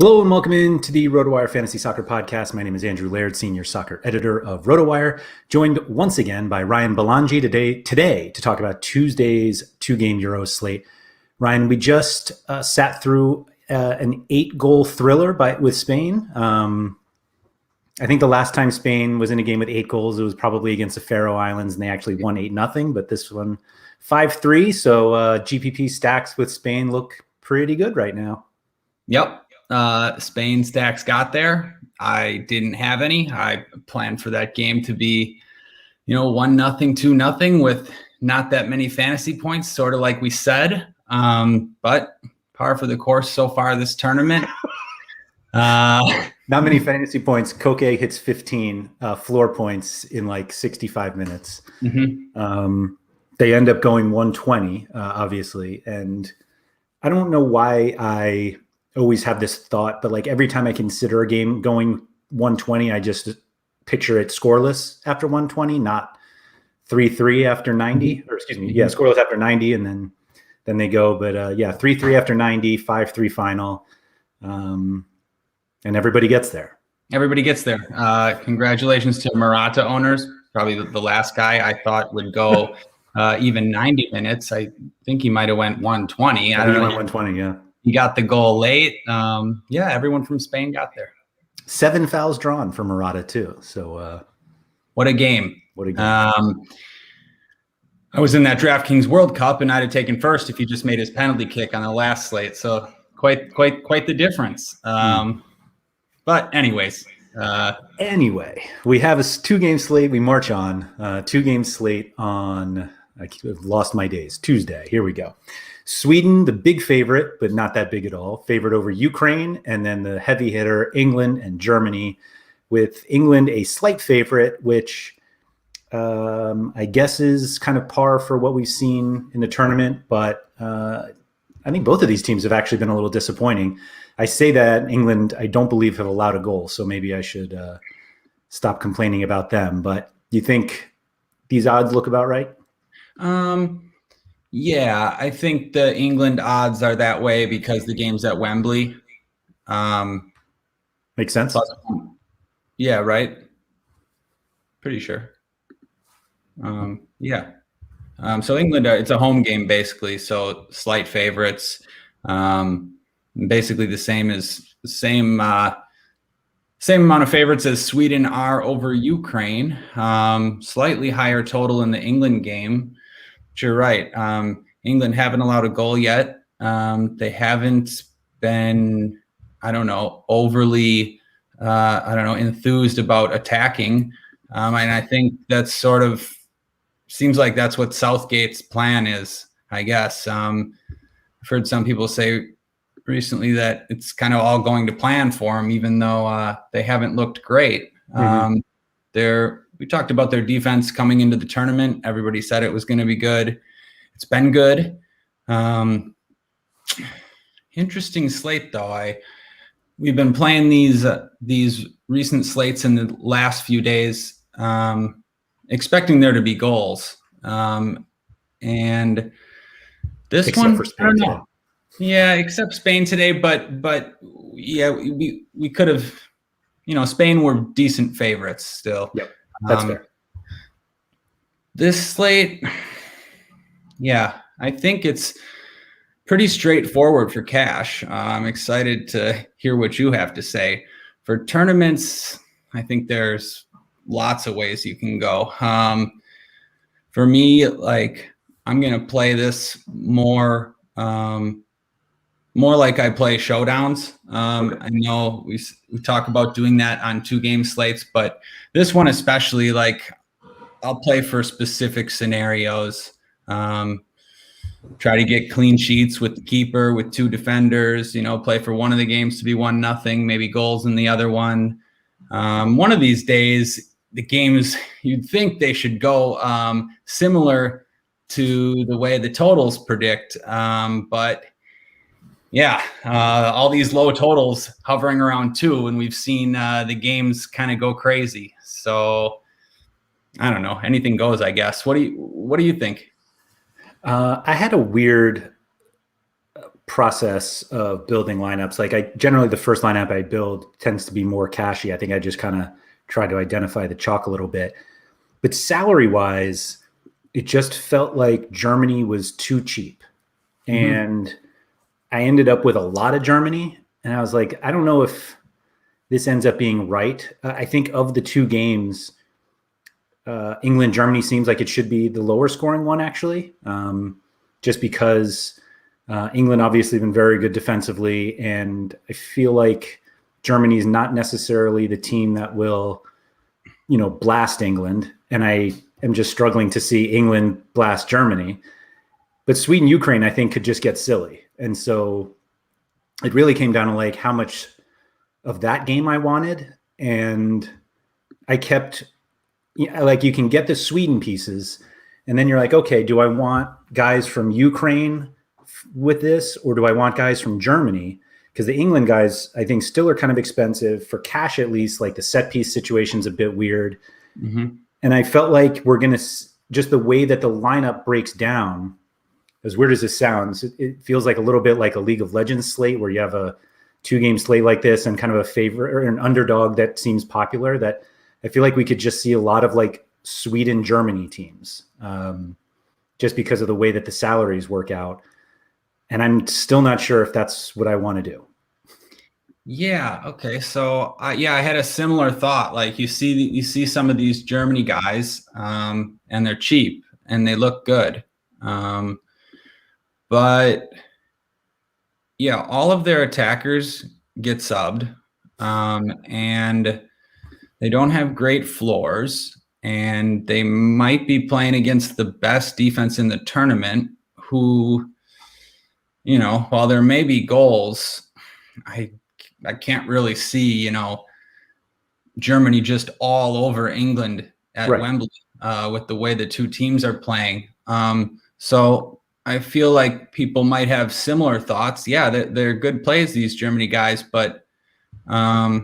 Hello and welcome into the RotoWire Fantasy Soccer Podcast. My name is Andrew Laird, Senior Soccer Editor of RotoWire, joined once again by Ryan Belongia today to talk about Tuesday's two-game Euro slate. Ryan, we just sat through an 8-goal thriller with Spain. I think the last time Spain was in a game with 8 goals, it was probably against the Faroe Islands, and they actually won 8-0, but this one 5-3. So GPP stacks with Spain look pretty good right now. Yep. Spain stacks got there. I didn't have any. I planned for that game to be, 1-0, 2-0 with not that many fantasy points, sort of like we said. But par for the course so far this tournament. Not many fantasy points. Koke hits 15 floor points in like 65 minutes. Mm-hmm. They end up going 120, obviously. And I don't know why I always have this thought, but like every time I consider a game going 120, I just picture it scoreless after 120, not 3-3 after 90, or excuse me, yeah, scoreless after 90, and then they go. But 3-3 after 90, 5-3 final, and everybody gets there. Everybody gets there. Congratulations to Morata owners. Probably the last guy I thought would go even 90 minutes. I think he might have went 120. I don't know. 120, yeah. He got the goal late. Everyone from Spain got there. 7 fouls drawn for Morata too. So what a game. What a game. I was in that DraftKings World Cup and I'd have taken first if he just made his penalty kick on the last slate. So quite the difference. But anyways. Anyway, we have a 2-game slate. We march on 2-game slate on, I've lost my days, Tuesday. Here we go. Sweden, the big favorite, but not that big at all, favorite over Ukraine, and then the heavy hitter, England and Germany, with England a slight favorite, which I guess is kind of par for what we've seen in the tournament. But I think both of these teams have actually been a little disappointing. I say that England, I don't believe, have allowed a goal, so maybe I should stop complaining about them. But do you think these odds look about right? Yeah, I think the England odds are that way because the game's at Wembley. Makes sense. Yeah, right. Pretty sure. So England, it's a home game basically. So slight favorites. Basically the same amount of favorites as Sweden are over Ukraine. Slightly higher total in the England game. You're right. England haven't allowed a goal yet. They haven't been, overly, enthused about attacking. And I think that's sort of seems like that's what Southgate's plan is, I guess. I've heard some people say recently that it's kind of all going to plan for them, even though they haven't looked great. Mm-hmm. We talked about their defense coming into the tournament. Everybody said it was going to be good. It's been good. Interesting slate, though. We've been playing these recent slates in the last few days, expecting there to be goals. And this except one, for Spain, I don't know. Yeah, except Spain today, but yeah, we could have. Spain were decent favorites still. Yep. That's fair. This slate, yeah, I think it's pretty straightforward for cash. I'm excited to hear what you have to say. For tournaments, I think there's lots of ways you can go. For me, I'm going to play this more like I play showdowns. Okay. I know we talk about doing that on 2-game slates, but this one especially, I'll play for specific scenarios. Try to get clean sheets with the keeper, with 2 defenders, play for one of the games to be 1-0, maybe goals in the other one. One of these days, the games, you'd think they should go similar to the way the totals predict. But yeah, all these low totals hovering around 2, and we've seen the games kind of go crazy. So I don't know. Anything goes, I guess. What do you think? I had a weird process of building lineups. Like I generally, the first lineup I build tends to be more cashy. I think I just kind of try to identify the chalk a little bit. But salary wise, it just felt like Germany was too cheap. And I ended up with a lot of Germany. And I was like, I don't know if this ends up being right. I think of the two games, England, Germany seems like it should be the lower scoring one, actually, just because England obviously been very good defensively. And I feel like Germany is not necessarily the team that will, blast England. And I am just struggling to see England blast Germany. But Sweden, Ukraine, I think could just get silly. And so it really came down to like how much of that game I wanted. And I kept, like you can get the Sweden pieces and then you're like, okay, do I want guys from Ukraine with this or do I want guys from Germany? Because the England guys, I think, still are kind of expensive for cash, at least. Like the set piece situation's a bit weird. And I felt like we're going to just the way that the lineup breaks down, as weird as this sounds, it feels like a little bit like a League of Legends slate where you have a 2-game slate like this and kind of a favorite or an underdog that seems popular, that I feel like we could just see a lot of like Sweden, Germany teams just because of the way that the salaries work out. And I'm still not sure if that's what I want to do. Yeah. Okay. So I had a similar thought. Like you see some of these Germany guys, and they're cheap and they look good. But yeah, all of their attackers get subbed, and they don't have great floors, and they might be playing against the best defense in the tournament who, while there may be goals, I can't really see, Germany just all over England at Wembley with the way the two teams are playing. So I feel like people might have similar thoughts. Yeah, they're good plays, these Germany guys, but I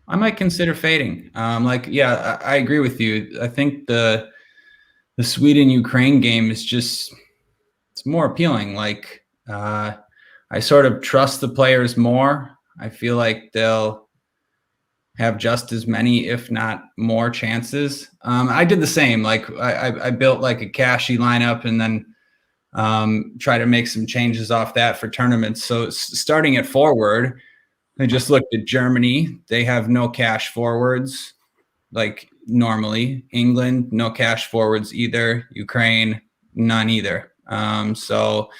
might consider fading. I agree with you. I think the Sweden-Ukraine game is just, it's more appealing. Like I sort of trust the players more. I feel like they'll have just as many, if not more chances. I did the same. Like I built like a cashy lineup and then try to make some changes off that for tournaments. So starting at forward, I just looked at Germany. They have no cash forwards like normally. England, no cash forwards either. Ukraine, none either. So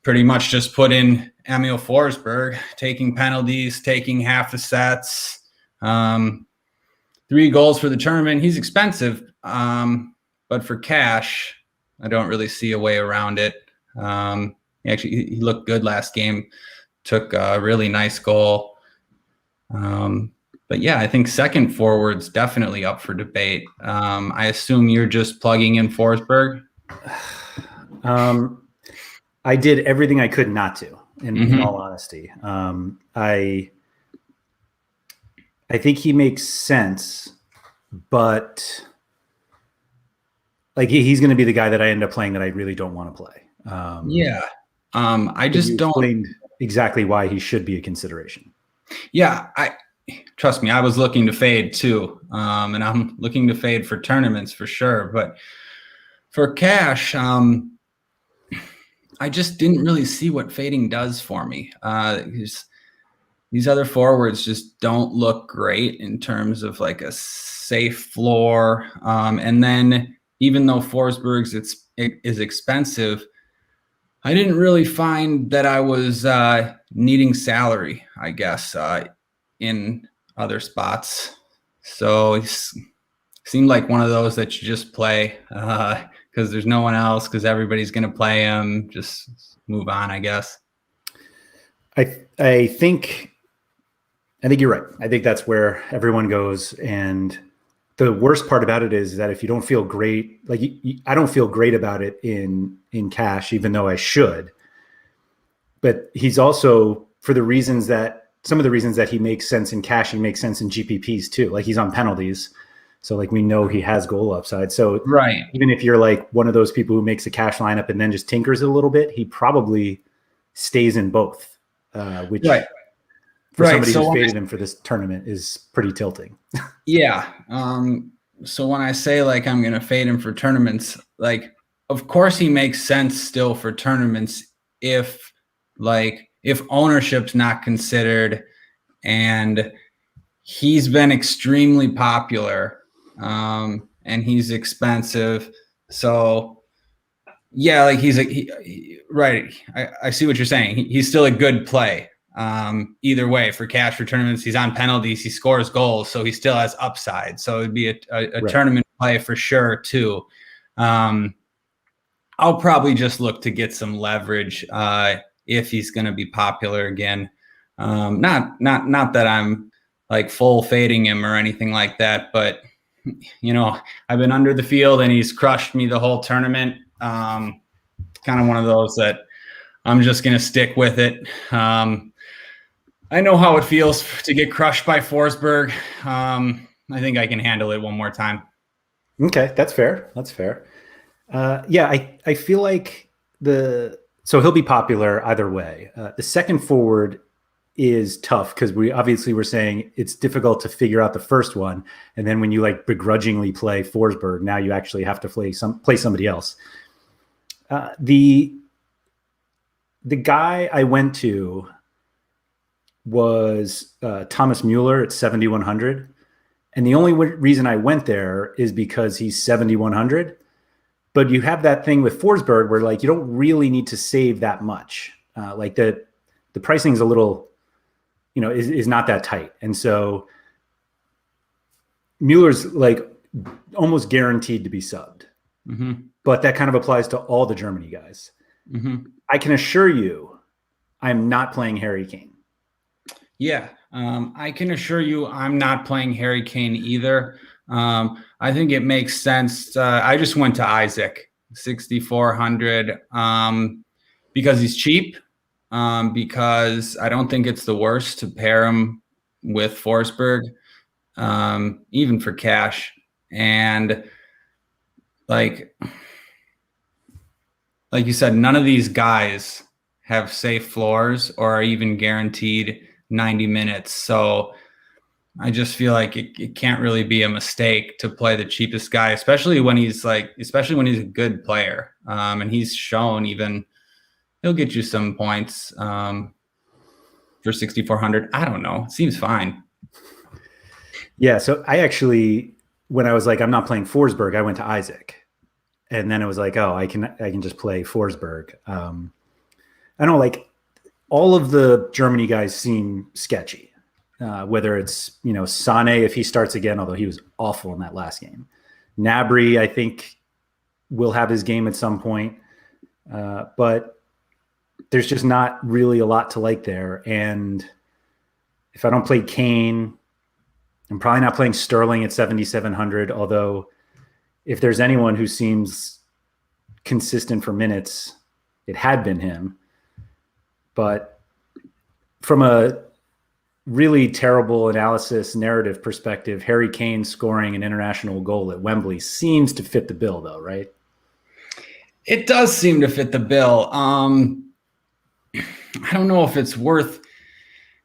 pretty much just put in Emil Forsberg, taking penalties, taking half the sets, 3 goals for the tournament. He's expensive, but for cash, I don't really see a way around it. He looked good last game, took a really nice goal. But yeah, I think second forward's definitely up for debate. I assume you're just plugging in Forsberg. I did everything I could not to, in all honesty. I think he makes sense, but like he's going to be the guy that I end up playing that I really don't want to play. I just don't explained exactly why he should be a consideration. Yeah, trust me, I was looking to fade too, and I'm looking to fade for tournaments for sure. But for cash, I just didn't really see what fading does for me. These other forwards just don't look great in terms of like a safe floor. And then even though Forsberg's is expensive, I didn't really find that I was needing salary, I guess, in other spots. So it seemed like one of those that you just play because there's no one else, because everybody's going to play him. Just move on, I guess. I think you're right. I think that's where everyone goes. And the worst part about it is that if you don't feel great, like I don't feel great about it in cash, even though I should. But he's also, for the reasons that some of the reasons that he makes sense in cash, he makes sense in GPPs too. Like he's on penalties. So like we know he has goal upside. So right, even if you're like one of those people who makes a cash lineup and then just tinkers it a little bit, he probably stays in both, which Right. for Right. somebody So who's faded him for this tournament is pretty tilting. yeah. So when I say like I'm going to fade him for tournaments, like of course he makes sense still for tournaments if ownership's not considered, and he's been extremely popular, and he's expensive. So yeah, like right. I see what you're saying. He's still a good play. Either way, for cash, for tournaments, he's on penalties, he scores goals, so he still has upside. So it'd be a Right. tournament play for sure too. I'll probably just look to get some leverage if he's going to be popular again. Not that I'm like full fading him or anything like that, but I've been under the field and he's crushed me the whole tournament. Kind of one of those that I'm just going to stick with it. I know how it feels to get crushed by Forsberg. I think I can handle it one more time. Okay, that's fair. That's fair. Yeah, I feel like so he'll be popular either way. The second forward is tough because we obviously were saying it's difficult to figure out the first one, and then when you like begrudgingly play Forsberg, now you actually have to play somebody else. The guy I went to was Thomas Mueller at 7,100. And the only reason I went there is because he's 7,100. But you have that thing with Forsberg where like you don't really need to save that much. Like the pricing is a little, is not that tight. And so Mueller's like almost guaranteed to be subbed. Mm-hmm. But that kind of applies to all the Germany guys. Mm-hmm. I can assure you I'm not playing Harry Kane. Yeah, I can assure you I'm not playing Harry Kane either. I think it makes sense. I just went to Isaac, 6,400, because he's cheap, because I don't think it's the worst to pair him with Forsberg, even for cash. And like you said, none of these guys have safe floors or are even guaranteed 90 minutes. So I just feel like it can't really be a mistake to play the cheapest guy, especially when he's a good player. And he's shown he'll get you some points for 6,400. I don't know. It seems fine. Yeah. So I actually, when I was like, I'm not playing Forsberg, I went to Isaac. And then it was like, oh, I can just play Forsberg. I don't like all of the Germany guys seem sketchy. Whether it's Sane if he starts again, although he was awful in that last game. Gnabry I think will have his game at some point, but there's just not really a lot to like there. And if I don't play Kane, I'm probably not playing Sterling at 7,700. Although if there's anyone who seems consistent for minutes, it had been him. But from a really terrible analysis narrative perspective, Harry Kane scoring an international goal at Wembley seems to fit the bill, though, right? It does seem to fit the bill. I don't know if it's worth.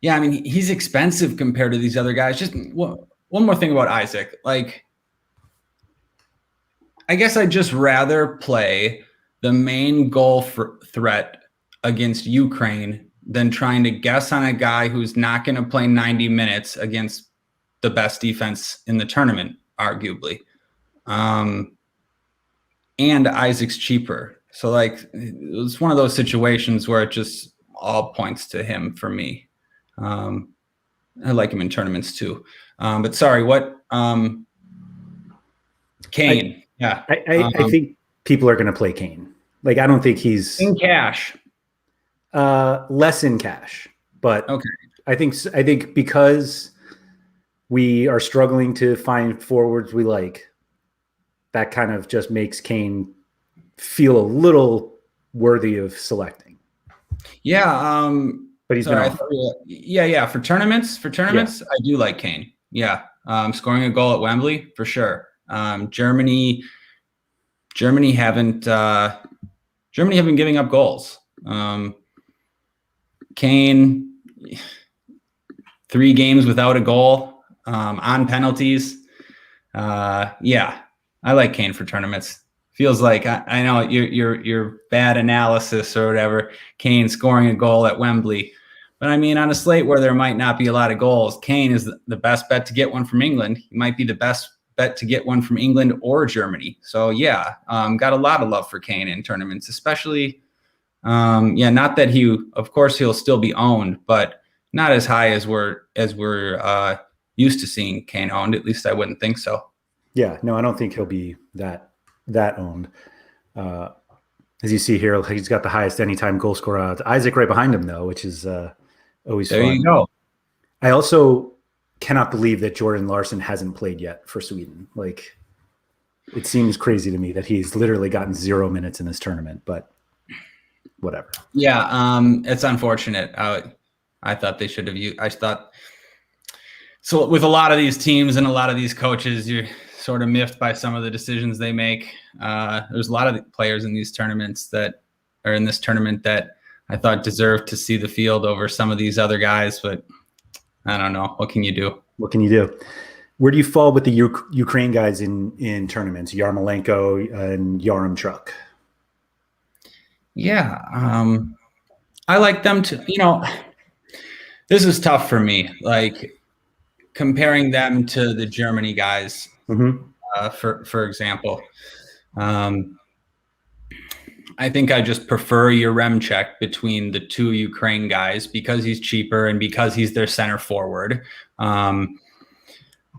Yeah, I mean, he's expensive compared to these other guys. Just one more thing about Isaac. Like, I guess I'd just rather play the main goal threat against Ukraine than trying to guess on a guy who's not going to play 90 minutes against the best defense in the tournament, arguably. And Isaac's cheaper. So like, it's one of those situations where it just all points to him for me. I like him in tournaments too. But sorry, what? Kane. I think people are going to play Kane. Like, I don't think he's in cash. Less in cash, but okay. I think because we are struggling to find forwards we like, that kind of just makes Kane feel a little worthy of selecting. Yeah, but he's been yeah. For tournaments, yeah. I do like Kane. Yeah, scoring a goal at Wembley for sure. Germany haven't been giving up goals. Kane, 3 games without a goal on penalties. Yeah, I like Kane for tournaments. Feels like I know your bad analysis or whatever. Kane scoring a goal at Wembley, but I mean on a slate where there might not be a lot of goals, Kane is the best bet to get one from England. He might be the best bet to get one from England or Germany. So yeah, got a lot of love for Kane in tournaments, especially. Not that of course he'll still be owned, but not as high as we're used to seeing Kane owned. At least I wouldn't think so. Yeah, no, I don't think he'll be that owned. As you see here, he's got the highest anytime goal scorer odds. Isaac right behind him though, which is always there fun. You go. I also cannot believe that Jordan Larsson hasn't played yet for Sweden. Like, it seems crazy to me that he's literally gotten 0 minutes in this tournament, but whatever. Yeah, it's unfortunate. I thought they should have used. I thought so. With a lot of these teams and a lot of these coaches, you're sort of miffed by some of the decisions they make. There's a lot of players in these tournaments that are in this tournament that I thought deserved to see the field over some of these other guys, but I don't know. What can you do? What can you do? Where do you fall with the Ukraine guys in tournaments? Yarmolenko and Yaremchuk. Yeah, I like them to. This is tough for me. Like comparing them to the Germany guys, for example. I think I just prefer Yaremchuk between the 2 Ukraine guys because he's cheaper and because he's their center forward.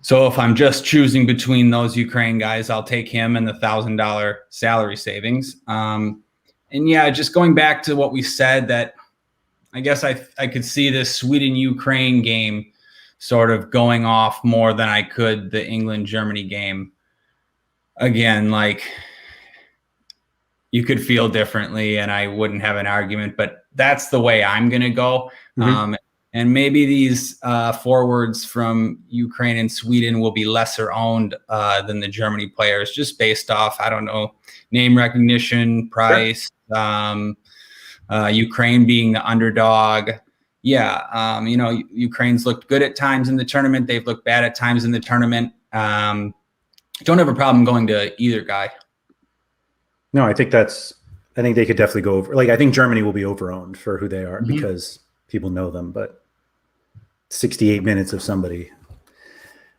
So if I'm just choosing between those Ukraine guys, I'll take him and the $1,000 salary savings. And yeah, just going back to what we said, that I guess I could see this Sweden-Ukraine game sort of going off more than I could the England-Germany game. Again, like you could feel differently and I wouldn't have an argument, but that's the way I'm going to go. And maybe these forwards from Ukraine and Sweden will be lesser owned than the Germany players, just based off, I don't know, name recognition, price, Ukraine being the underdog. Yeah, Ukraine's looked good at times in the tournament. They've looked bad at times in the tournament. Don't have a problem going to either guy. No, I think they could definitely go over. Like, I think Germany will be over-owned for who they are because people know them, but 68 minutes of somebody.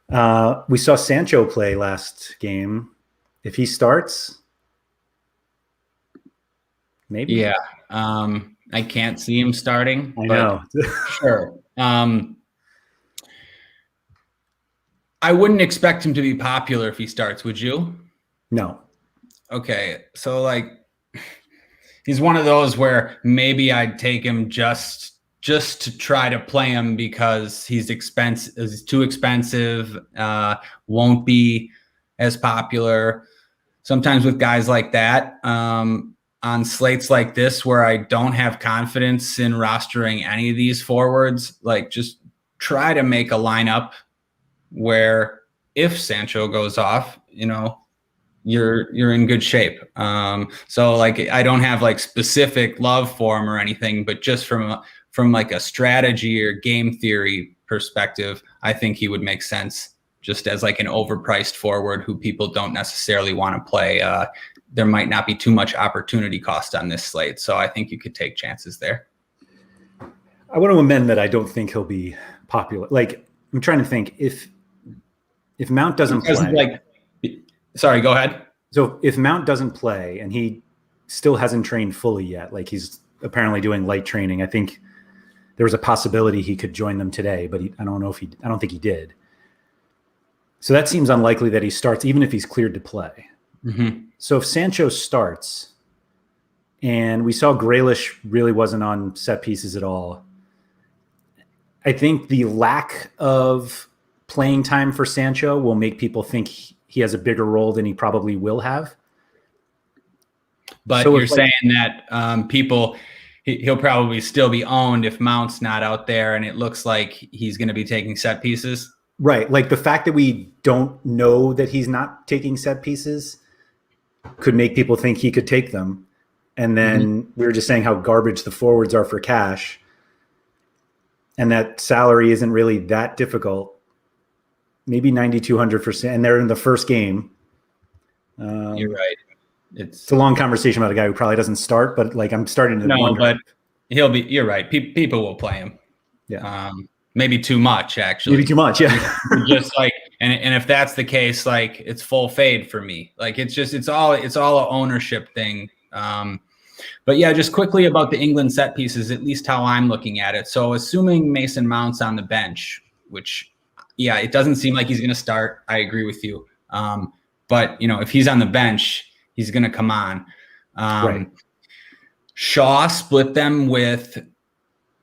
We saw Sancho play last game. If he starts, maybe. Yeah. I can't see him starting. I know. Sure. I wouldn't expect him to be popular if he starts, would you? No. Okay. So like he's one of those where maybe I'd take him just to try to play him because he's expensive, is too expensive, won't be as popular. Sometimes with guys like that, on slates like this where I don't have confidence in rostering any of these forwards, like just try to make a lineup where if Sancho goes off, you're in good shape. So like I don't have like specific love for him or anything, but just from like a strategy or game theory perspective, I think he would make sense just as like an overpriced forward who people don't necessarily want to play. There might not be too much opportunity cost on this slate. So I think you could take chances there. I want to amend that I don't think he'll be popular. Like, I'm trying to think if Mount doesn't play. Sorry, go ahead. So if Mount doesn't play and he still hasn't trained fully yet, like he's apparently doing light training, I think there was a possibility he could join them today, but I don't think he did. So that seems unlikely that he starts, even if he's cleared to play. So if Sancho starts, and we saw Grealish really wasn't on set pieces at all, I think the lack of playing time for Sancho will make people think he has a bigger role than he probably will have. But so you're saying that he'll probably still be owned if Mount's not out there and it looks like he's going to be taking set pieces? Right. Like the fact that we don't know that he's not taking set pieces could make people think he could take them. And then we were just saying how garbage the forwards are for cash. and that salary isn't really that difficult. Maybe 9,200%, and they're in the first game. You're right. It's a long conversation about a guy who probably doesn't start, but like I'm starting to wonder. But he'll be. You're right. People will play him. Yeah. Maybe too much, actually. Maybe too much. Yeah. Just like, and if that's the case, like it's full fade for me. Like it's all an ownership thing. But yeah, just quickly about the England set pieces, at least how I'm looking at it. So assuming Mason Mount's on the bench, which, yeah, it doesn't seem like he's going to start. I agree with you. But if he's on the bench, he's going to come on. Right. Shaw split them with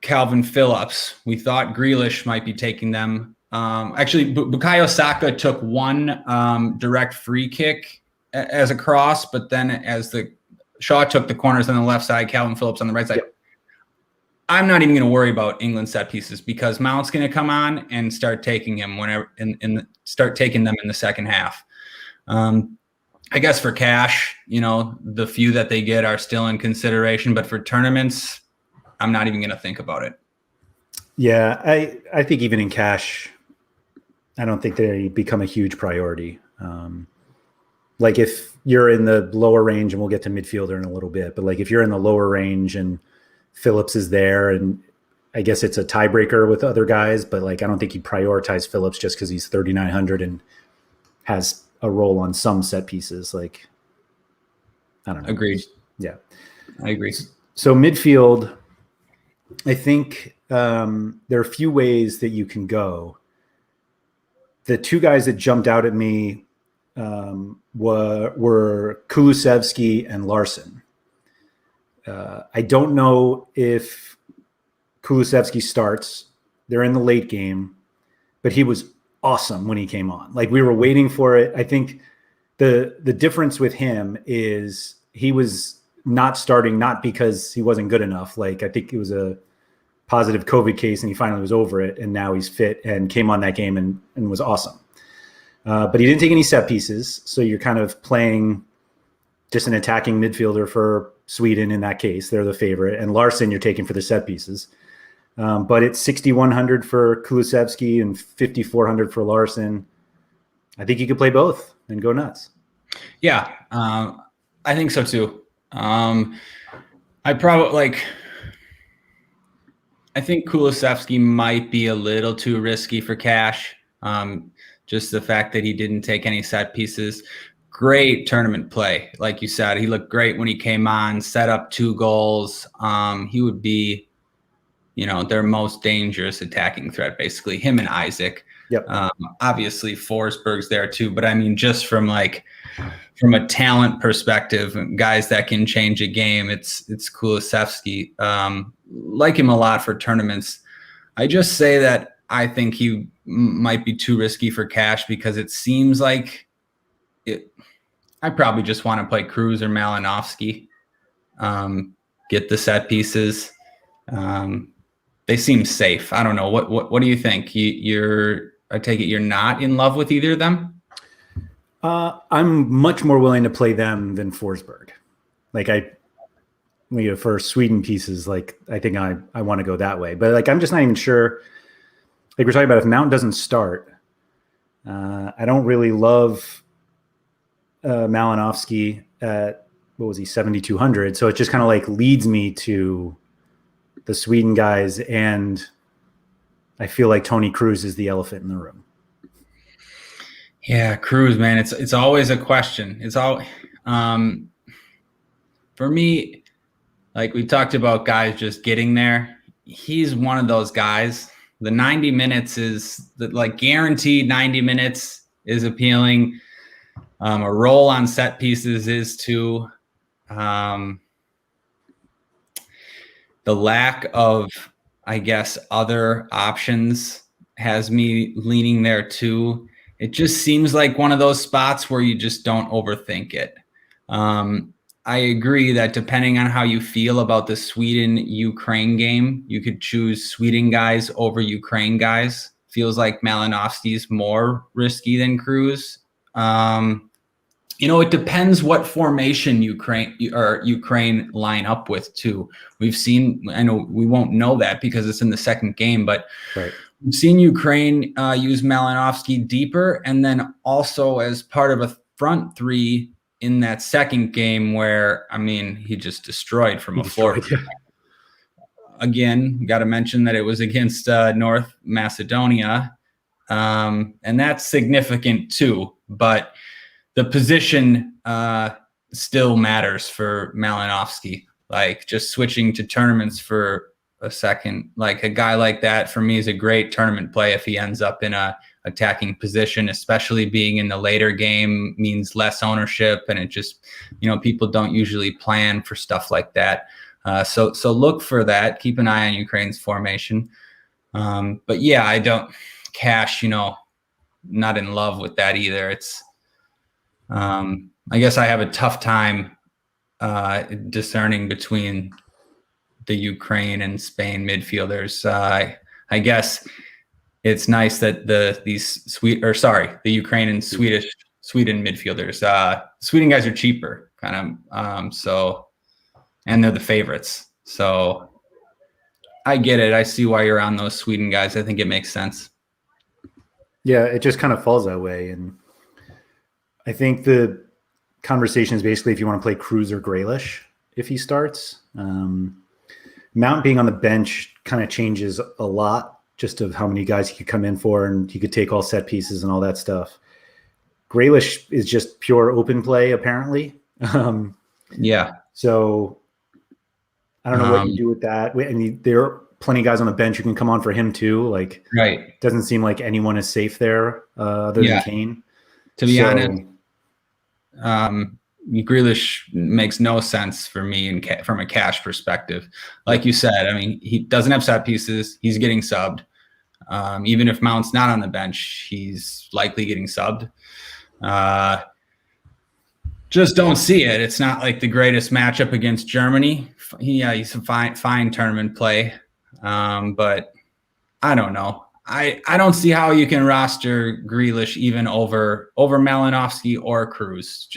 Calvin Phillips. We thought Grealish might be taking them. Actually, Bukayo Saka took one direct free kick as a cross, but then as Shaw took the corners on the left side, Calvin Phillips on the right side. Yep. I'm not even going to worry about England set pieces because Mount's going to come on and start taking him whenever start taking them in the second half. I guess for cash, the few that they get are still in consideration, but for tournaments, I'm not even going to think about it. Yeah, I think even in cash, I don't think they become a huge priority. Like if you're in the lower range, and we'll get to midfielder in a little bit, but like if you're in the lower range and Phillips is there, and I guess it's a tiebreaker with other guys, but like I don't think you prioritize Phillips just because he's 3,900 and has a role on some set pieces. Like, I don't know. Agreed. Yeah, I agree. So midfield, I think there are a few ways that you can go. The two guys that jumped out at me were Kulusevski and Larson. I don't know if Kulusevski starts. They're in the late game, but he was awesome when he came on. Like we were waiting for it. I think the difference with him is he was not starting, not because he wasn't good enough. Like I think it was a positive COVID case and he finally was over it. And now he's fit and came on that game and was awesome. But he didn't take any set pieces. So you're kind of playing just an attacking midfielder for Sweden in that case. They're the favorite. And Larson you're taking for the set pieces. But it's 6,100 for Kulusevski and 5,400 for Larson. I think you could play both and go nuts. Yeah, I think so too. I think Kulusevski might be a little too risky for cash. Just the fact that he didn't take any set pieces. Great tournament play. Like you said, he looked great when he came on, set up 2 goals. He would be, their most dangerous attacking threat, basically, him and Isaac. Yep. Obviously, Forsberg's there too, but I mean, just from a talent perspective, guys that can change a game, it's Kulusevski. Like him a lot for tournaments. I just say that I think he might be too risky for cash because it seems like I probably just want to play Cruz or Malinowski, get the set pieces. They seem safe. I don't know. What do you think? I take it you're not in love with either of them? I'm much more willing to play them than Forsberg. Like for Sweden pieces, like I think I want to go that way. But like I'm just not even sure. Like we're talking about if Mount doesn't start, I don't really love Malinowski at, what was he, 7,200. So it just kind of like leads me to the Sweden guys, and I feel like Tony Cruz is the elephant in the room. Yeah, Cruz, man, it's always a question. It's all for me. Like we talked about guys just getting there. He's one of those guys. The 90 minutes is guaranteed 90 minutes is appealing. A role on set pieces is too. The lack of, I guess, other options has me leaning there too. It just seems like one of those spots where you just don't overthink it. I agree that depending on how you feel about the Sweden-Ukraine game, you could choose Sweden guys over Ukraine guys. Feels like Malinowski's more risky than Cruz. It depends what formation Ukraine line up with too. We've seen, I know we won't know that because it's in the second game, but Right. we've seen Ukraine use Malinovsky deeper, and then also as part of a front three in that second game where, he just destroyed from forward. Yeah. Again, got to mention that it was against North Macedonia, and that's significant too, but the position still matters for Malinovsky. Like, just switching to tournaments for a second, like a guy like that for me is a great tournament play if he ends up in a attacking position, especially being in the later game means less ownership, and it just, people don't usually plan for stuff like that. So look for that. Keep an eye on Ukraine's formation. But yeah, I don't cash, not in love with that either. It's, I guess I have a tough time discerning between the Ukraine and Spain midfielders. I guess it's nice that the Ukraine and Sweden midfielders. Sweden guys are cheaper, kind of. And they're the favorites. So I get it. I see why you're on those Sweden guys. I think it makes sense. Yeah, it just kind of falls that way, and I think the conversation is basically if you want to play Cruz or Grealish if he starts. Mount being on the bench kind of changes a lot just of how many guys he could come in for, and he could take all set pieces and all that stuff. Grealish is just pure open play, apparently. Yeah. So I don't know what you do with that. I mean, there are plenty of guys on the bench who can come on for him too. Like, right. Doesn't seem like anyone is safe there other than Kane. To be honest, Grealish makes no sense for me from a cash perspective. Like you said, he doesn't have set pieces. He's getting subbed. Even if Mount's not on the bench, he's likely getting subbed. Just don't see it. It's not like the greatest matchup against Germany. He's a fine tournament play. But I don't know. I don't see how you can roster Grealish even over Malinovsky or Cruz.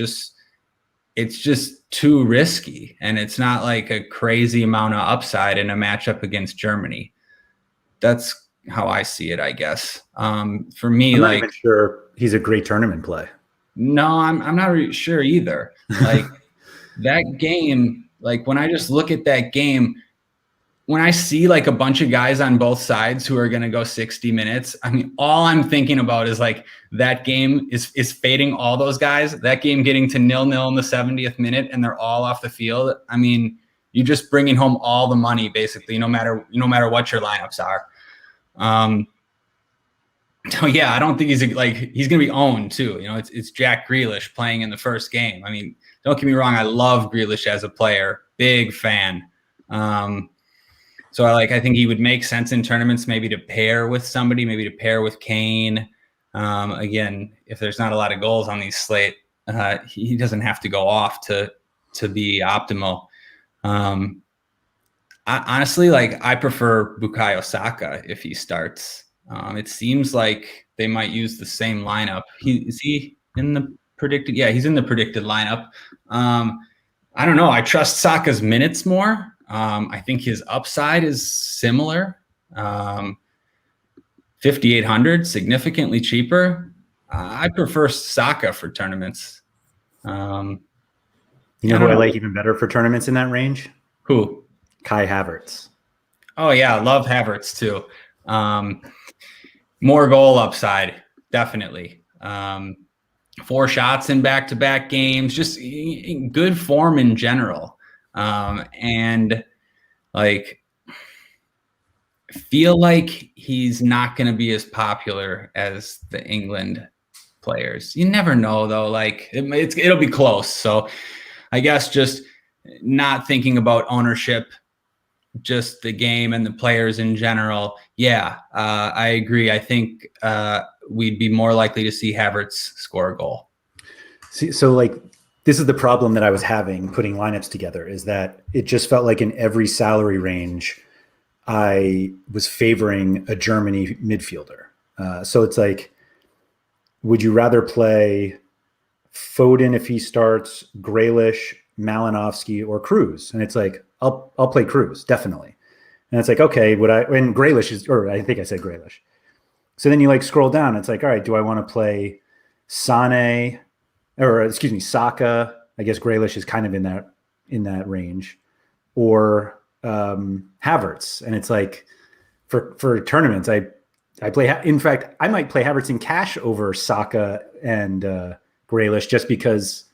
It's just too risky, and it's not like a crazy amount of upside in a matchup against Germany. That's how I see it, I guess. For me, I'm not even sure he's a great tournament play. No, I'm not really sure either. Like that game, like when I just look at that game, when I see like a bunch of guys on both sides who are going to go 60 minutes, all I'm thinking about is like that game is fading all those guys, that game getting to 0-0 in the 70th minute and they're all off the field. You're just bringing home all the money basically, no matter what your lineups are. So yeah, I don't think he's going to be owned too. It's Jack Grealish playing in the first game. Don't get me wrong. I love Grealish as a player, big fan. So I think he would make sense in tournaments, maybe to pair with somebody, maybe to pair with Kane. Again, if there's not a lot of goals on these slate, he doesn't have to go off to be optimal. Honestly, I prefer Bukayo Saka if he starts. It seems like they might use the same lineup. Is he in the predicted? Yeah, he's in the predicted lineup. I don't know. I trust Saka's minutes more. I think his upside is similar. 5,800, significantly cheaper. I prefer Saka for tournaments. Who I like even better for tournaments in that range? Who? Kai Havertz. Oh yeah, I love Havertz too. More goal upside, definitely. 4 shots in back-to-back games, just in good form in general. And feel like he's not going to be as popular as the England players. You never know though. It'll be close. So I guess just not thinking about ownership, just the game and the players in general. Yeah, I agree. I think we'd be more likely to see Havertz score a goal. See, so this is the problem that I was having putting lineups together, is that it just felt like in every salary range, I was favoring a Germany midfielder. So it's like, would you rather play Foden if he starts, Grealish, Malinowski, or Cruz. And it's like, I'll play Cruz, definitely. And it's like, okay, and Grealish is, or I think I said Grealish. So then you like scroll down. It's like, all right, do I want to play Saka? I guess Grealish is kind of in that range, or Havertz. And it's like, for tournaments, I play. In fact, I might play Havertz in cash over Saka and Grealish just because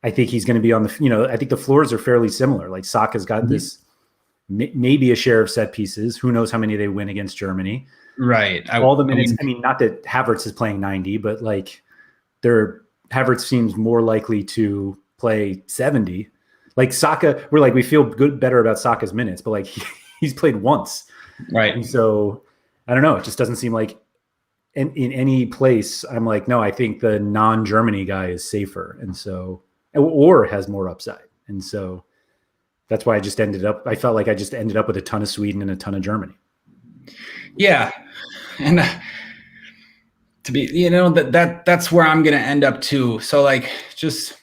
I think he's going to be on the. I think the floors are fairly similar. Like Saka's got this maybe a share of set pieces. Who knows how many they win against Germany? Right. All the minutes. I mean, not that Havertz is playing 90, but like Havertz seems more likely to play 70. Like Saka, we feel better about Saka's minutes, but like he's played once. Right. And so I don't know. It just doesn't seem like in any place I'm like, no, I think the non-Germany guy is safer. And so, or has more upside. And so that's why I felt like I just ended up with a ton of Sweden and a ton of Germany. Yeah. And to be, that's where I'm going to end up too. So like, just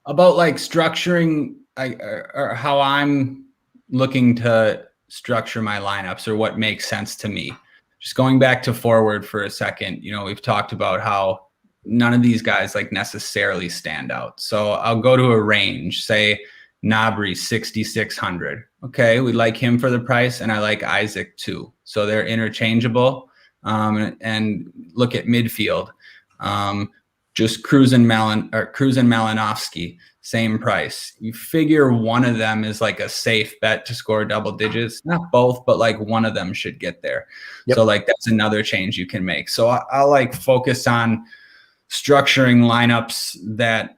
about like structuring or how I'm looking to structure my lineups or what makes sense to me. Just going back to forward for a second, we've talked about how none of these guys like necessarily stand out. So I'll go to a range, say Gnabry 6,600. Okay, we like him for the price, and I like Isaac too. So they're interchangeable. And look at midfield. Just Cruz and Malinowski, same price. You figure one of them is like a safe bet to score double digits. Not both, but like one of them should get there. Yep. So like that's another change you can make. So I'll like focus on structuring lineups that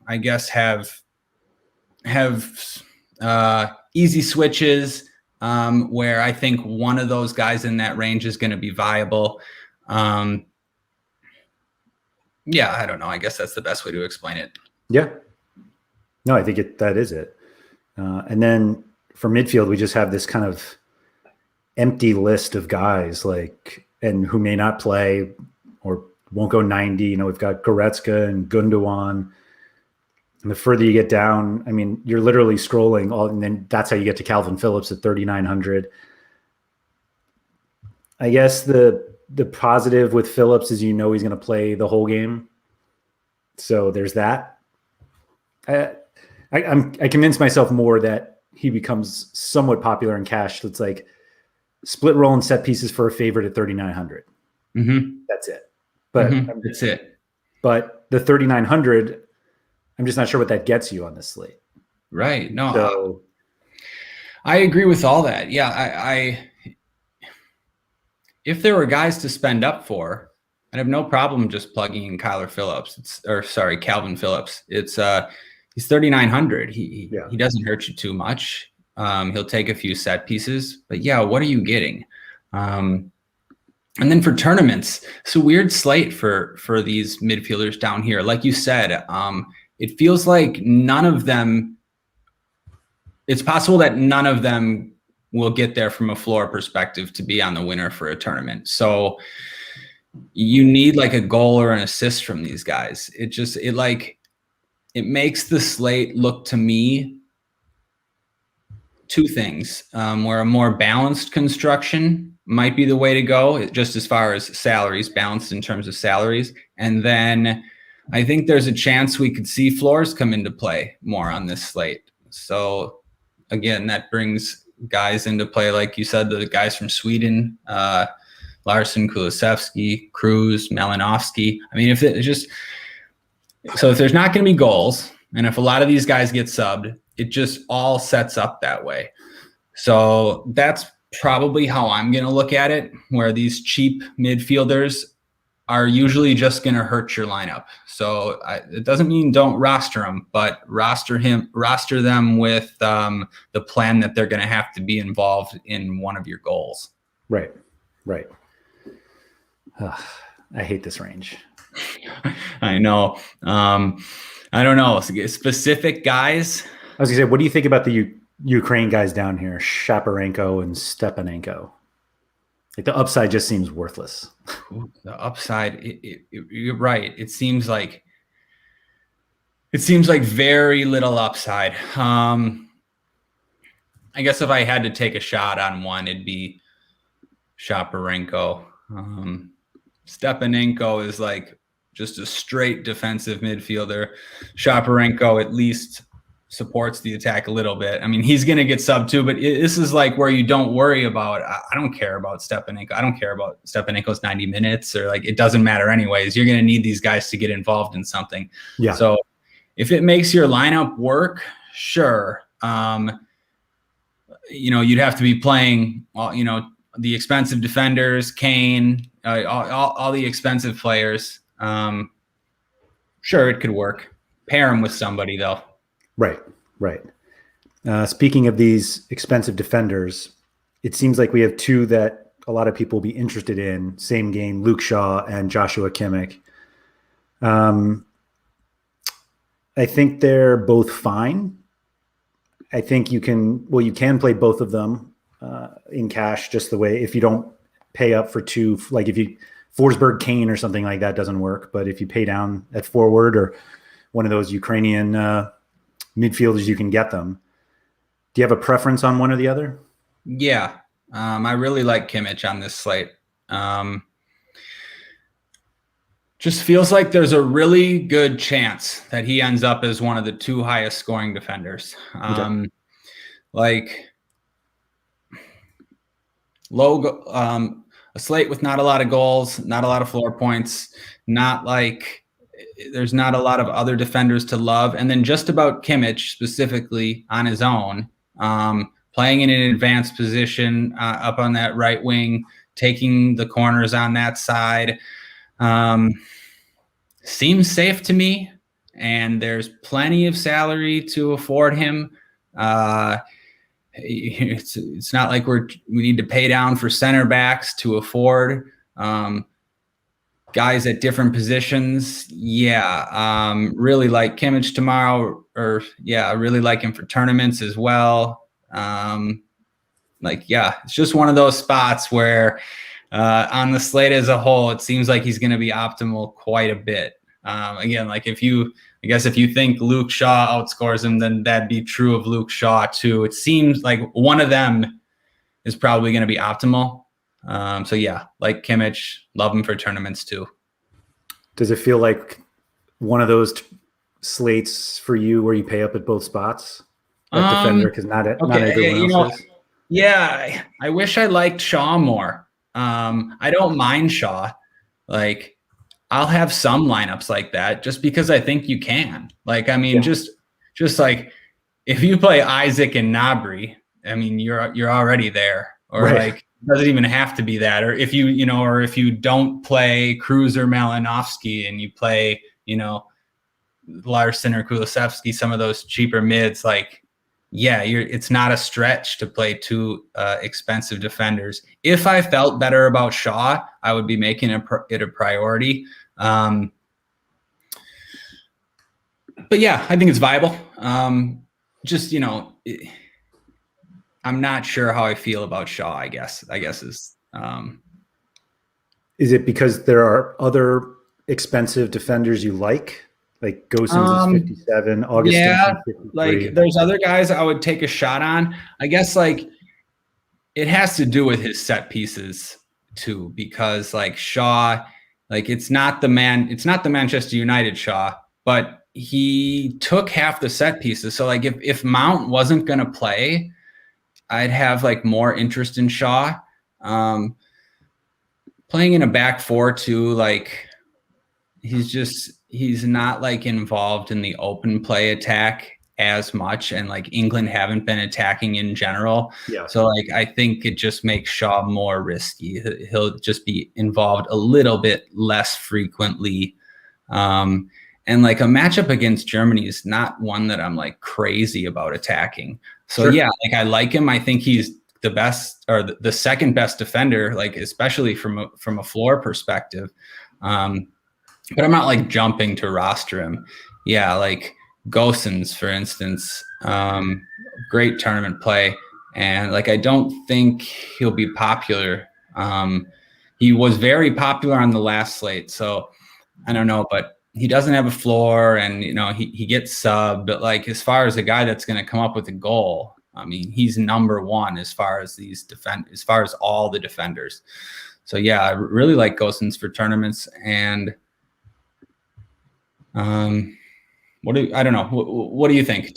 I guess have easy switches, where I think one of those guys in that range is going to be viable. Yeah, I don't know. I guess that's the best way to explain it. Yeah. No, I think that is it. And then for midfield, we just have this kind of empty list of guys and who may not play or won't go 90. We've got Goretzka and Gundogan. And the further you get down, I mean, you're literally scrolling and then that's how you get to Calvin Phillips at 3,900. I guess the positive with Phillips is he's going to play the whole game. So there's that. I convinced myself more that he becomes somewhat popular in cash. It's like split roll and set pieces for a favorite at 3,900. Mm-hmm. That's it. But that's it. But the 3,900, I'm just not sure what that gets you on this slate. Right. No, so, I agree with all that. Yeah. I if there were guys to spend up for, I'd have no problem just plugging in Calvin Phillips. It's he's 3,900. He doesn't hurt you too much. He'll take a few set pieces, but yeah, what are you getting? And then for tournaments, it's a weird slate for these midfielders down here. Like you said, it feels like none of them. It's possible that none of them will get there from a floor perspective to be on the winner for a tournament. So you need like a goal or an assist from these guys. It makes the slate look to me two things, where a more balanced construction might be the way to go, just as far as salaries, balanced in terms of salaries. And then I think there's a chance we could see floors come into play more on this slate. So again, that brings guys into play, like you said, the guys from Sweden, Larsson, Kulusevski, Cruz, Malinowski. I mean, if there's not going to be goals, and if a lot of these guys get subbed, it just all sets up that way. So that's probably how I'm going to look at it, where these cheap midfielders are usually just going to hurt your lineup. So it doesn't mean don't roster them, but roster them with the plan that they're going to have to be involved in one of your goals. Right. I hate this range. I know. I don't know. Specific guys. I was going to say, what do you think about the Ukraine guys down here, Shaparenko and Stepanenko? Like the upside just seems worthless. The upside, you're right. It seems like It seems like very little upside. I guess if I had to take a shot on one, it'd be Shaparenko. Stepanenko is like just a straight defensive midfielder. Shaparenko at least supports the attack a little bit. I mean, he's going to get subbed too, but this is like where you don't worry about, I don't care about Stepanenko. I don't care about Stepanenko's 90 minutes or like, it doesn't matter anyways. You're going to need these guys to get involved in something. Yeah. So if it makes your lineup work, sure. You'd have to be playing, the expensive defenders, Kane, all the expensive players. Sure, it could work. Pair him with somebody, though. Right. Speaking of these expensive defenders, it seems like we have two that a lot of people will be interested in. Same game, Luke Shaw and Joshua Kemik. I think they're both fine. I think you can play both of them in cash, just the way, if you don't pay up for two, like if you Forsberg, Kane or something like that doesn't work. But if you pay down at forward or one of those Ukrainian midfielders, you can get them. Do you have a preference on one or the other? Yeah. I really like Kemik on this slate. Just feels like there's a really good chance that he ends up as one of the two highest scoring defenders. Like a slate with not a lot of goals, not a lot of floor points, not like there's not a lot of other defenders to love. And then just about Kemik specifically on his own, playing in an advanced position up on that right wing, taking the corners on that side. Seems safe to me, and there's plenty of salary to afford him. It's not like we need to pay down for center backs to afford guys at Positions. Yeah, really like Kemik tomorrow, I really like him for tournaments as well. It's just one of those spots where on the slate as a whole, it seems like he's going to be optimal quite a bit. Again, like if you think Luke Shaw outscores him, then that'd be true of Luke Shaw too. It seems like one of them is probably going to be optimal. Like Kemik, love him for tournaments too. Does it feel like one of those slates for you where you pay up at both spots? That defender, because not everyone else is. Yeah, I wish I liked Shaw more. I don't mind Shaw. Like, I'll have some lineups like that just because I think you can. Like, I mean, just like if you play Isaac and Gnabry, I mean, you're already there. Or like, it doesn't even have to be that. Or if you don't play Cruz or Malinowski and you play, Larson or Kulusevski, some of those cheaper mids, like, it's not a stretch to play two expensive defenders. If I felt better about Shaw, I would be making it a priority. But yeah, I think it's viable. I'm not sure how I feel about Shaw, I guess is it because there are other expensive defenders you like Gosens is 57, Augustin 53. Like there's other guys I would take a shot on. I guess like it has to do with his set pieces too, because like Shaw, like it's not the Manchester United Shaw, but he took half the set pieces. So like if Mount wasn't going to play, I'd have like more interest in Shaw. Playing in a back four too, like he's not like involved in the open play attack as much, and like England haven't been attacking in general. Yeah. So like I think it just makes Shaw more risky. He'll just be involved a little bit less frequently. And like a matchup against Germany is not one that I'm like crazy about attacking. So sure. Yeah, like I like him. I think he's the best or the second best defender, like especially from a floor perspective. But I'm not like jumping to roster him. Yeah, like Gosens, for instance, great tournament play. And like I don't think he'll be popular. He was very popular on the last slate, so I don't know, but he doesn't have a floor, and he gets subbed. But like as far as a guy that's going to come up with a goal, I mean, he's number one as far as as far as all the defenders. So yeah, I really like Gosens for tournaments. And I don't know. What do you think?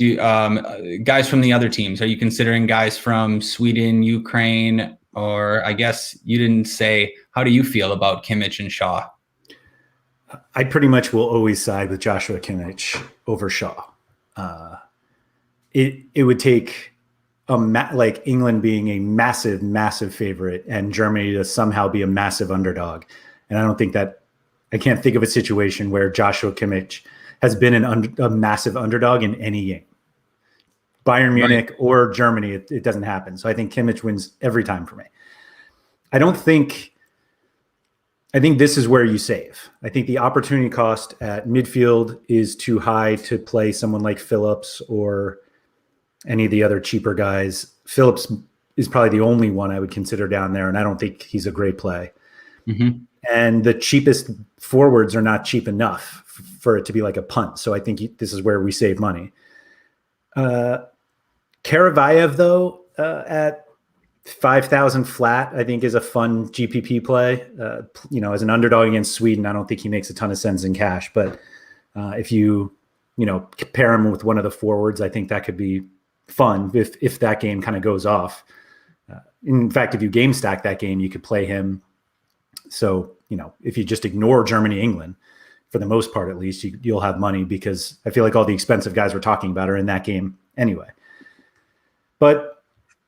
Guys from the other teams? Are you considering guys from Sweden, Ukraine, or I guess you didn't say? How do you feel about Kemik and Shaw? I pretty much will always side with Joshua Kemik over Shaw. It would take like England being a massive, massive favorite and Germany to somehow be a massive underdog, and I don't think that. I can't think of a situation where Joshua Kemik has been a massive underdog in any game. Bayern Munich or Germany, it doesn't happen. So I think Kemik wins every time for me. I think this is where you save. I think the opportunity cost at midfield is too high to play someone like Phillips or any of the other cheaper guys. Phillips is probably the only one I would consider down there, and I don't think he's a great play. Mm-hmm. And the cheapest forwards are not cheap enough for it to be like a punt. So I think this is where we save money. Karavayev, though, at 5,000 flat, I think is a fun GPP play. As an underdog against Sweden, I don't think he makes a ton of sense in cash. But if you pair him with one of the forwards, I think that could be fun if that game kind of goes off. In fact, if you game stack that game, you could play him. So, if you just ignore Germany, England, for the most part, at least you'll have money because I feel like all the expensive guys we're talking about are in that game anyway. But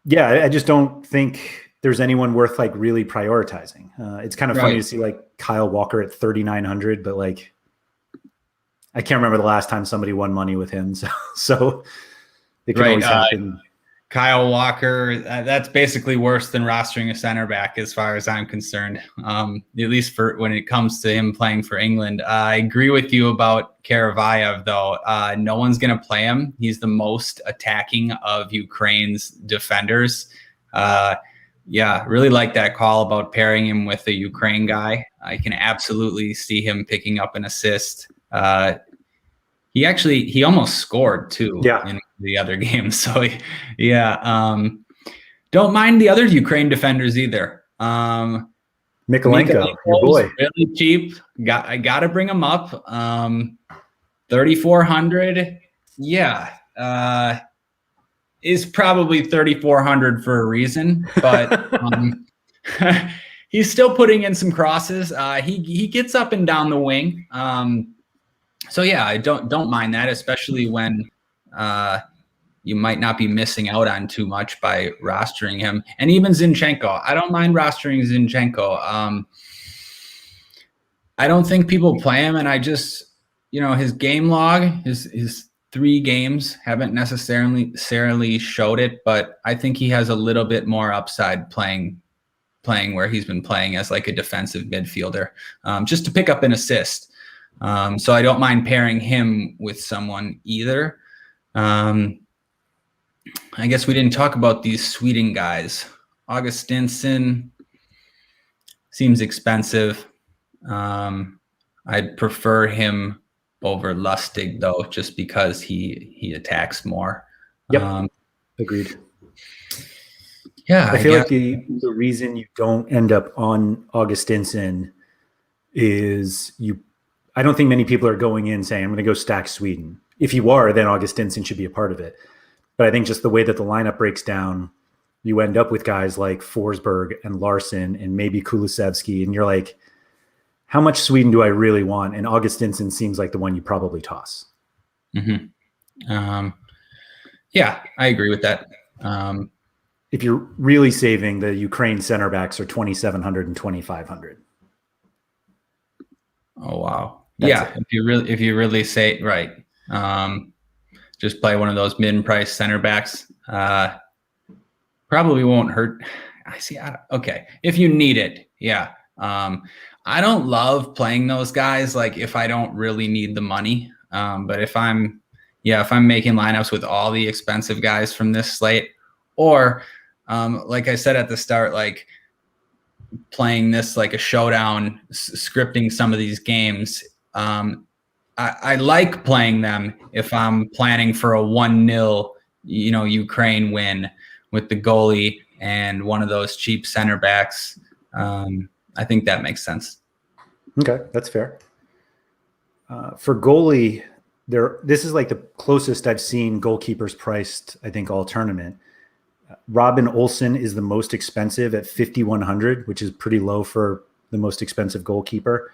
yeah, I just don't think there's anyone worth like really prioritizing. It's kind of funny to see like Kyle Walker at 3,900, but like, I can't remember the last time somebody won money with him. So it can always happen. Kyle Walker, that's basically worse than rostering a center back as far as I'm concerned, at least for when it comes to him playing for England. I agree with you about Karavayev, though. No one's going to play him. He's the most attacking of Ukraine's defenders. Really like that call about pairing him with a Ukraine guy. I can absolutely see him picking up an assist. He almost scored too in the other game. So don't mind the other Ukraine defenders either. Mikolenko, your boy, really cheap. I got to bring him up. 3,400. Is probably 3,400 for a reason, but he's still putting in some crosses. He gets up and down the wing. So yeah, I don't mind that, especially when you might not be missing out on too much by rostering him. And even Zinchenko, I don't mind rostering Zinchenko. I don't think people play him, and I just, his game log, his 3 games haven't necessarily showed it, but I think he has a little bit more upside playing where he's been playing as like a defensive midfielder, just to pick up an assist. So I don't mind pairing him with someone either. I guess we didn't talk about these Sweden guys. Augustinsson seems expensive. I'd prefer him over Lustig, though, just because he attacks more. Yep. Agreed. Yeah, I feel like the reason you don't end up on Augustinsson is I don't think many people are going in saying, I'm going to go stack Sweden. If you are, then Augustinsson should be a part of it. But I think just the way that the lineup breaks down, you end up with guys like Forsberg and Larson and maybe Kulusevski, and you're like, how much Sweden do I really want? And Augustinsson seems like the one you probably toss. Mm-hmm. Yeah, I agree with that. If you're really saving, the Ukraine center backs are 2,700 and 2,500. Oh wow! That's it. If you really say right, just play one of those mid-price center backs. Probably won't hurt. Okay, if you need it, yeah. I don't love playing those guys like if I don't really need the money. But if I'm making lineups with all the expensive guys from this slate, or like I said at the start, like playing this like a showdown, scripting some of these games, I like playing them if I'm planning for a 1-0, Ukraine win with the goalie and one of those cheap center backs. I think that makes sense. Okay, that's fair. For goalie, this is like the closest I've seen goalkeepers priced, I think, all tournament. Robin Olsen is the most expensive at 5,100, which is pretty low for the most expensive goalkeeper.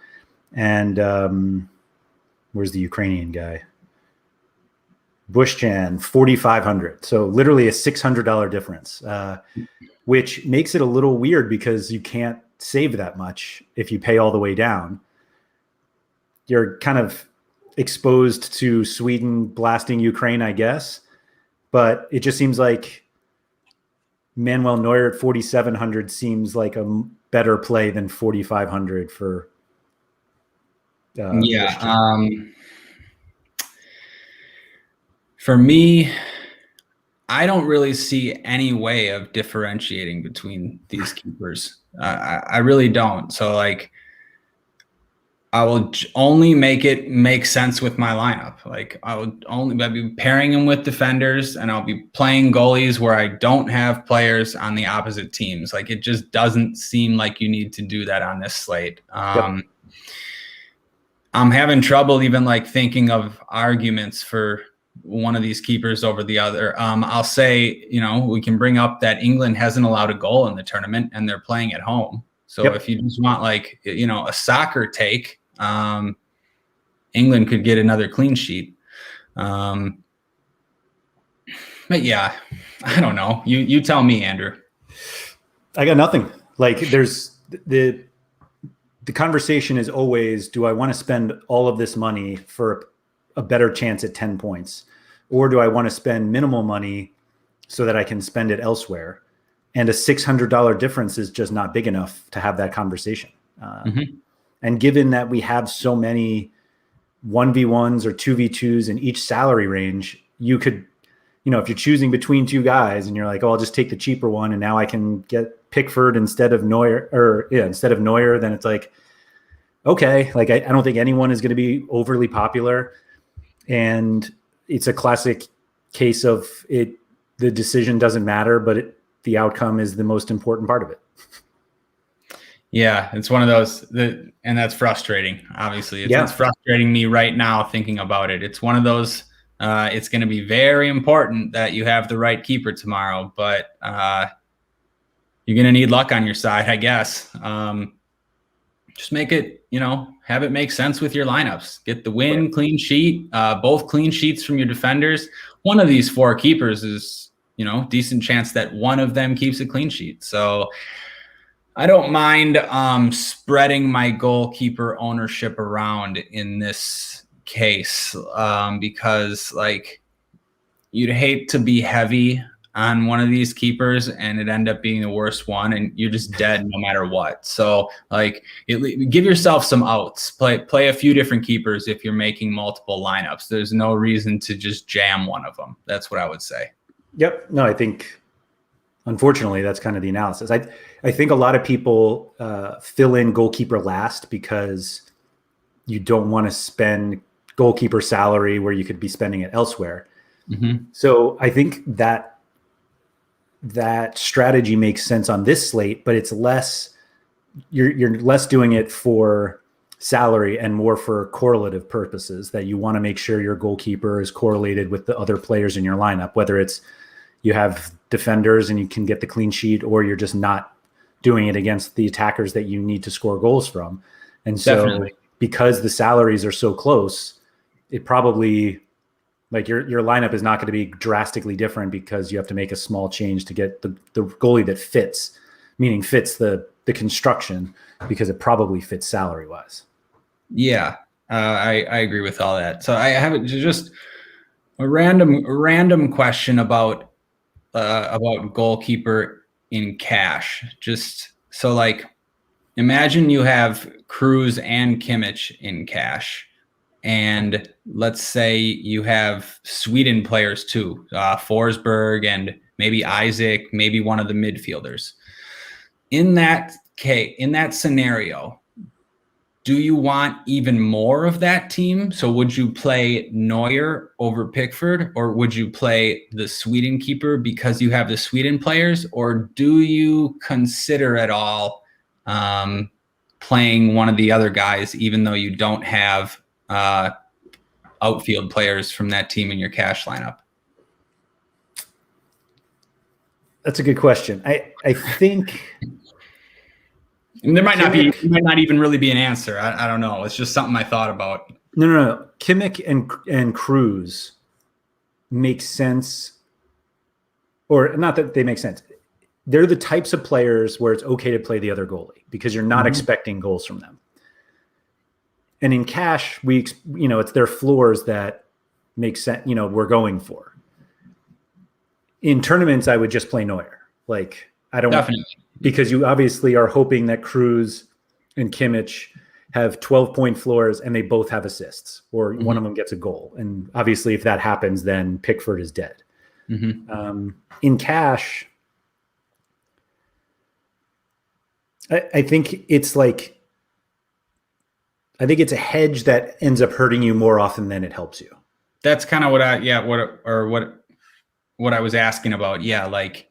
And where's the Ukrainian guy? Bushchan, 4,500. So literally a $600 difference, which makes it a little weird because you can't save that much if you pay all the way down. You're kind of exposed to Sweden blasting Ukraine, I guess. But it just seems like Manuel Neuer at 4,700 seems like a better play than 4,500 for. For me, I don't really see any way of differentiating between these keepers. I really don't. So like, I will only make it make sense with my lineup. Like I'll be pairing them with defenders, and I'll be playing goalies where I don't have players on the opposite teams. Like it just doesn't seem like you need to do that on this slate. Yep. I'm having trouble even like thinking of arguments for one of these keepers over the other. I'll say, we can bring up that England hasn't allowed a goal in the tournament and they're playing at home. So if you just want like, a soccer take, England could get another clean sheet. But yeah, I don't know. You tell me, Andrew. I got nothing. Like there's the conversation is always, do I want to spend all of this money for a better chance at 10 points? Or do I want to spend minimal money so that I can spend it elsewhere? And a $600 difference is just not big enough to have that conversation. And given that we have so many 1v1s or 2v2s in each salary range, you could, if you're choosing between two guys and you're like, oh, I'll just take the cheaper one and now I can get Pickford instead of Neuer, then it's like, okay, like I don't think anyone is going to be overly popular. And it's a classic case of it. The decision doesn't matter, but the outcome is the most important part of it. Yeah, it's one of those and that's frustrating. Obviously, it's frustrating me right now thinking about it. It's one of those. It's going to be very important that you have the right keeper tomorrow, but you're going to need luck on your side, I guess. Just make it, have it make sense with your lineups. Get the win, clean sheet, both clean sheets from your defenders. One of these four keepers is, decent chance that one of them keeps a clean sheet. So I don't mind spreading my goalkeeper ownership around in this case because, like, you'd hate to be heavy on one of these keepers and it end up being the worst one and you're just dead no matter what. So like give yourself some outs, play a few different keepers. If you're making multiple lineups, there's no reason to just jam one of them. That's what I would say. Yep. No, I think unfortunately that's kind of the analysis. I think a lot of people fill in goalkeeper last because you don't want to spend goalkeeper salary where you could be spending it elsewhere. So I think that strategy makes sense on this slate, but it's less, you're less doing it for salary and more for correlative purposes, that you want to make sure your goalkeeper is correlated with the other players in your lineup, whether it's you have defenders and you can get the clean sheet, or you're just not doing it against the attackers that you need to score goals from. And so because the salaries are so close, it probably, like your lineup is not going to be drastically different because you have to make a small change to get the goalie that fits, meaning fits the construction, because it probably fits salary wise. Yeah, I agree with all that. So I have just a random question about goalkeeper in cash. Just so, like, imagine you have Cruz and Kemik in cash. And let's say you have Sweden players too, Forsberg and maybe Isaac, maybe one of the midfielders. In that case, in that scenario, do you want even more of that team? So would you play Neuer over Pickford, or would you play the Sweden keeper because you have the Sweden players, or do you consider at all playing one of the other guys, even though you don't have outfield players from that team in your cash lineup? That's a good question. I think there might not even really be an answer. I don't know. It's just something I thought about. No. Kemik and Cruz make sense, or not that they make sense. They're the types of players where it's okay to play the other goalie because you're not expecting goals from them. And in cash, it's their floors that make sense. We're going for. In tournaments, I would just play Neuer. I don't definitely, because you obviously are hoping that Cruz and Kimmich have 12-point floors and they both have assists, or one of them gets a goal. And obviously, if that happens, then Pickford is dead. In cash, I think it's a hedge that ends up hurting you more often than it helps you. That's kind of what I was asking about. Yeah, like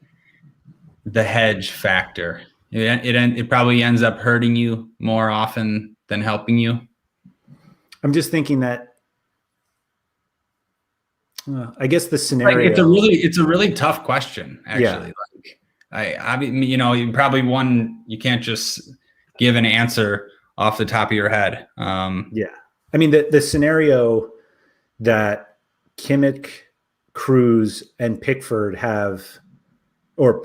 the hedge factor. It probably ends up hurting you more often than helping you. I'm just thinking that I guess the scenario. It's a really tough question, actually. Yeah. You probably you can't just give an answer off the top of your head. Yeah. I mean, the scenario that Kemik, Cruz, and Pickford have, or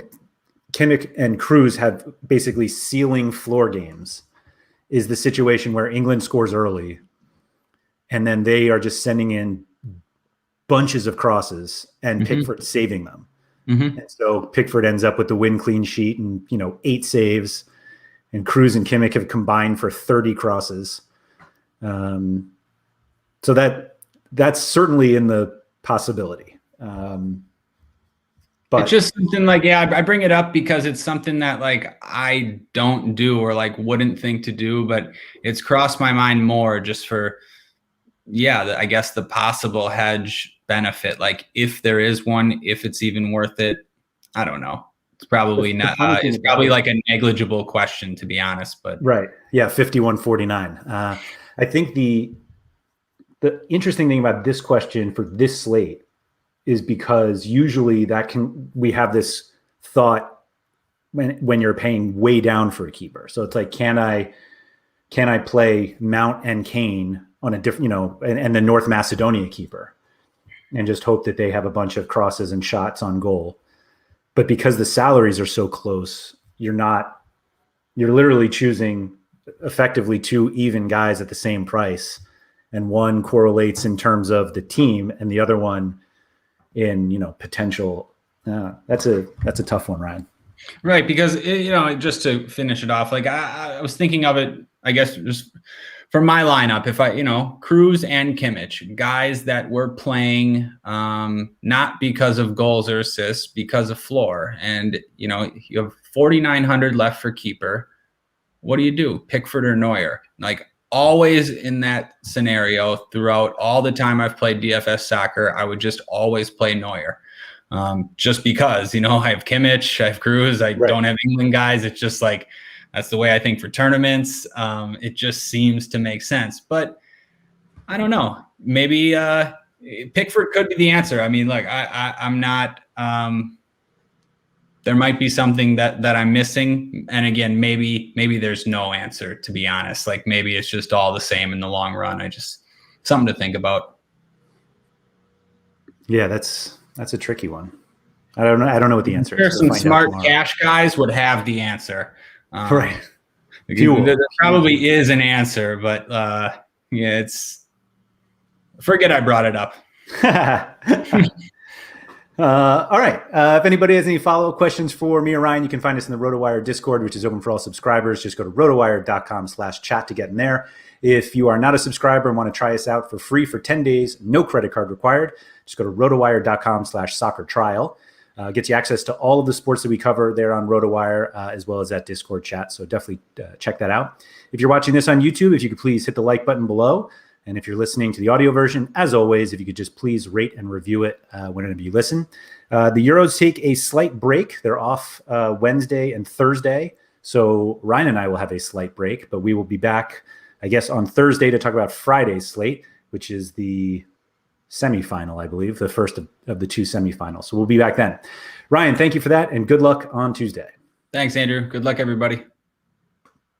Kemik and Cruz have basically ceiling floor games, is the situation where England scores early and then they are just sending in bunches of crosses and Pickford saving them. And so Pickford ends up with the win clean sheet and 8 saves, and Cruz and Kemik have combined for 30 crosses. So that's certainly in the possibility. But it's just something I bring it up because it's something that I don't do or wouldn't think to do, but it's crossed my mind more just for, I guess the possible hedge benefit. If there is one, if it's even worth it, I don't know. It's probably not. It's probably a negligible question, to be honest. But right, yeah, 51-49. I think the interesting thing about this question for this slate is because usually we have this thought when you're paying way down for a keeper. So it's can I play Mount and Kane on a different, and the North Macedonia keeper, and just hope that they have a bunch of crosses and shots on goal. But because the salaries are so close, you're literally choosing effectively 2 even guys at the same price. And one correlates in terms of the team and the other one in, potential. That's a tough one, Ryan. Right. Because, just to finish it off, I was thinking of it, I guess, just for my lineup, if Cruz and Kimmich, guys that were playing not because of goals or assists, because of floor. And, you have 4,900 left for keeper. What do? Pickford or Neuer? Always in that scenario throughout all the time I've played DFS soccer, I would just always play Neuer. Just because, I have Kimmich, I have Cruz, I don't have England guys. It's just that's the way I think for tournaments. It just seems to make sense. But I don't know. Maybe Pickford could be the answer. I mean, I'm not. There might be something that I'm missing. And again, maybe there's no answer, to be honest. Maybe it's just all the same in the long run. Something to think about. Yeah, that's a tricky one. I don't know what the answer is. Some smart cash guys would have the answer. Right. There probably is an answer, but forget I brought it up. All right. If anybody has any follow-up questions for me or Ryan, you can find us in the RotoWire Discord, which is open for all subscribers. Just go to rotowire.com/chat to get in there. If you are not a subscriber and want to try us out for free for 10 days, no credit card required, just go to rotowire.com/soccer trial. Gets you access to all of the sports that we cover there on RotoWire, as well as that Discord chat. So definitely check that out. If you're watching this on YouTube, if you could please hit the like button below. And if you're listening to the audio version, as always, if you could just please rate and review it whenever you listen. The Euros take a slight break. They're off Wednesday and Thursday. So Ryan and I will have a slight break, but we will be back, I guess, on Thursday to talk about Friday's slate, which is the semifinal, I believe, the first of the two semifinals. So we'll be back then. Ryan, thank you for that, and good luck on Tuesday. Thanks, Andrew. Good luck, everybody.